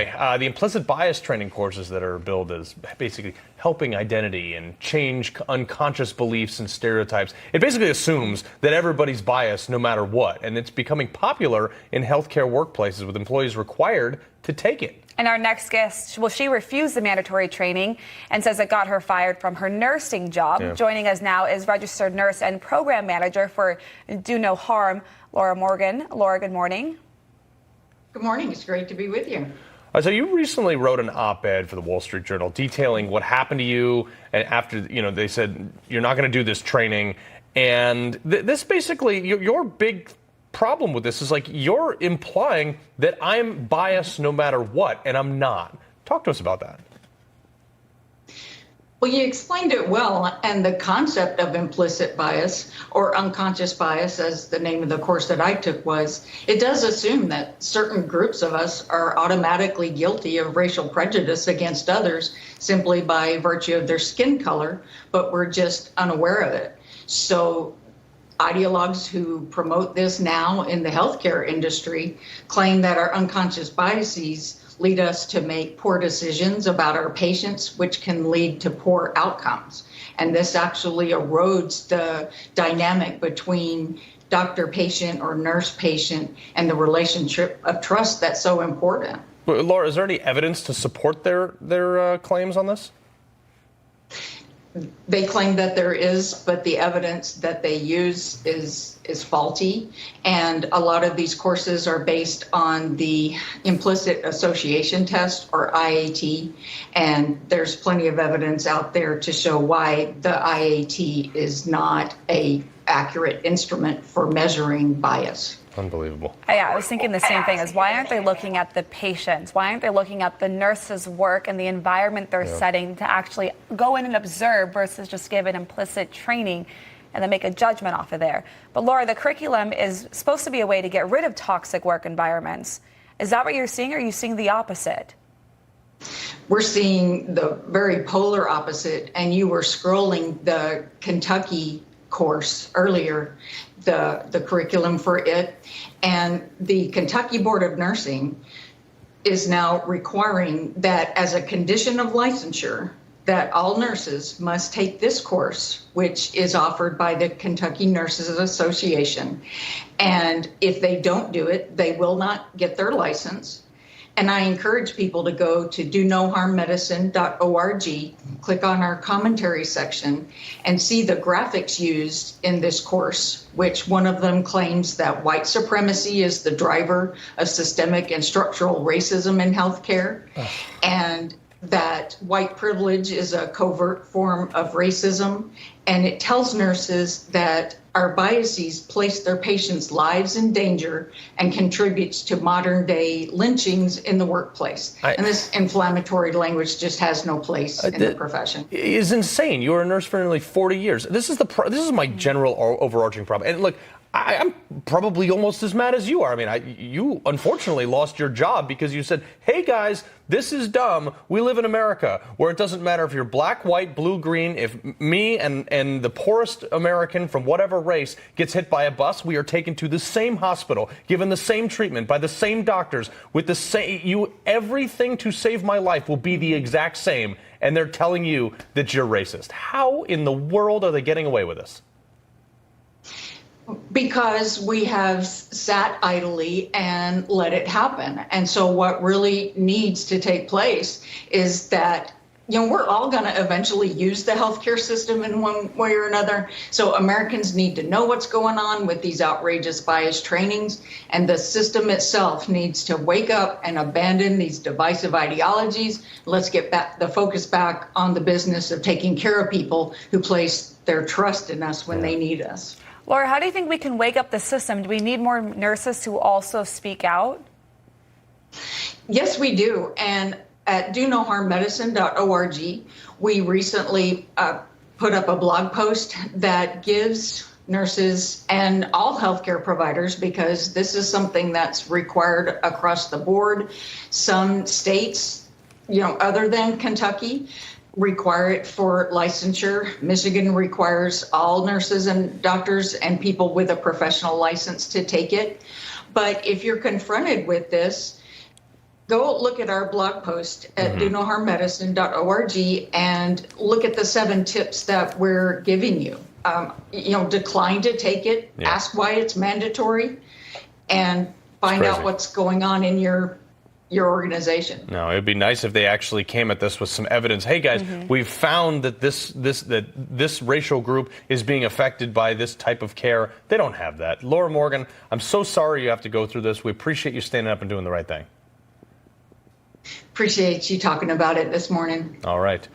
Anyway, the implicit bias training courses that are billed as basically helping identity and change unconscious beliefs and stereotypes. It basically assumes that everybody's biased no matter what, and it's becoming popular in healthcare workplaces with employees required to take it. And our next guest, well, she refused the mandatory training and says it got her fired from her nursing job. Yeah. Joining us now is registered nurse and program manager for Do No Harm, Laura Morgan. Laura, good morning. Good morning. It's great to be with you. So you recently wrote an op-ed for the Wall Street Journal detailing what happened to you, and after they said you're not going to do this training, and this basically your big problem with this is like you're implying that I'm biased no matter what, and I'm not. Talk to us about that. Well, you explained it well, and the concept of implicit bias or unconscious bias, as the name of the course that I took was, it does assume that certain groups of us are automatically guilty of racial prejudice against others simply by virtue of their skin color, but we're just unaware of it. So ideologues who promote this now in the healthcare industry claim that our unconscious biases lead us to make poor decisions about our patients, which can lead to poor outcomes. And this actually erodes the dynamic between doctor-patient or nurse-patient and the relationship of trust that's so important. Laura, is there any evidence to support their claims on this? They claim that there is, but the evidence that they use is faulty. And a lot of these courses are based on the implicit association test, or IAT. And there's plenty of evidence out there to show why the IAT is not an accurate instrument for measuring bias. Unbelievable. Yeah, I was thinking the same thing. Is why aren't they looking at the patients? Why aren't they looking at the nurses' work and the environment they're setting to actually go in and observe versus just give an implicit training and then make a judgment off of there? But Laura, the curriculum is supposed to be a way to get rid of toxic work environments. Is that what you're seeing, or are you seeing the opposite? We're seeing the very polar opposite, and you were scrolling the Kentucky course earlier, the curriculum for it, and the Kentucky Board of Nursing is now requiring that as a condition of licensure that all nurses must take this course, which is offered by the Kentucky Nurses Association. And if they don't do it, they will not get their license. And I encourage people to go to donoharmmedicine.org, click on our commentary section, and see the graphics used in this course, which one of them claims that white supremacy is the driver of systemic and structural racism in healthcare, and that white privilege is a covert form of racism. And it tells nurses that our biases place their patients' lives in danger and contributes to modern day lynchings in the workplace. And this inflammatory language just has no place in the profession. It is insane. You were a nurse for nearly 40 years. This is my general overarching problem. And look, I'm probably almost as mad as you are. I mean, you unfortunately lost your job because you said, hey, guys, this is dumb. We live in America where it doesn't matter if you're black, white, blue, green. If me and the poorest American from whatever race gets hit by a bus, we are taken to the same hospital, given the same treatment by the same doctors with the same. Everything to save my life will be the exact same. And they're telling you that you're racist. How in the world are they getting away with this? Because we have sat idly and let it happen. And so what really needs to take place is that, we're all going to eventually use the healthcare system in one way or another. So Americans need to know what's going on with these outrageous bias trainings. And the system itself needs to wake up and abandon these divisive ideologies. Let's get the focus back on the business of taking care of people who place their trust in us when they need us. Laura, how do you think we can wake up the system? Do we need more nurses to also speak out? Yes, we do. And at donoharmmedicine.org, we recently put up a blog post that gives nurses and all healthcare providers, because this is something that's required across the board. Some states, other than Kentucky, require it for licensure. Michigan requires all nurses and doctors and people with a professional license to take it. But if you're confronted with this, go look at our blog post at donoharmmedicine.org and look at the 7 tips that we're giving you. Decline to take it, ask why it's mandatory, and find out what's going on in your organization. No, it'd be nice if they actually came at this with some evidence. Hey guys, we've found that this racial group is being affected by this type of care. They don't have that. Laura Morgan, I'm so sorry you have to go through this. We appreciate you standing up and doing the right thing. Appreciate you talking about it this morning. All right.